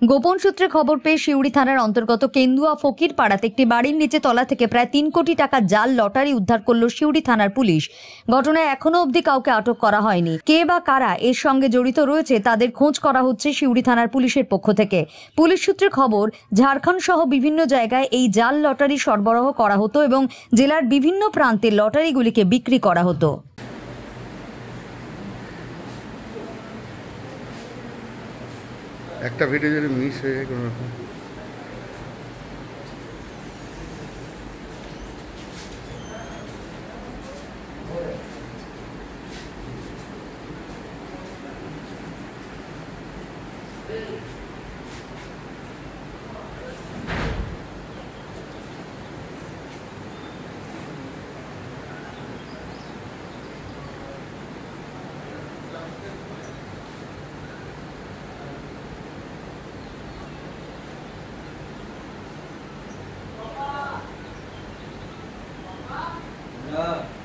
গোপন সূত্রে খবর পেয়ে সিউড়ি থানার অন্তর্গত কেন্দুয়া ফকির পাড়াতে একটি বাড়ির নিচে তলা থেকে প্রায় 3 কোটি টাকা জাল লটারি উদ্ধার করল সিউড়ি থানার পুলিশ। ঘটনায় এখনো অবধি কাউকে আটক করা হয়নি। কে বা কারা এর সঙ্গে জড়িত রয়েছে তাদের খোঁজ করা হচ্ছে সিউড়ি থানার পুলিশের পক্ষ থেকে। পুলিশ সূত্রে খবর, ঝাড়খণ্ড সহ বিভিন্ন জায়গায় এই জাল লটারি সরবরাহ করা হতো এবং জেলার বিভিন্ন প্রান্তে লটারিগুলিকে বিক্রি করা হতো। একটা ভিডিও যদি মিস হয়ে যায় কোনো রকম। Yeah.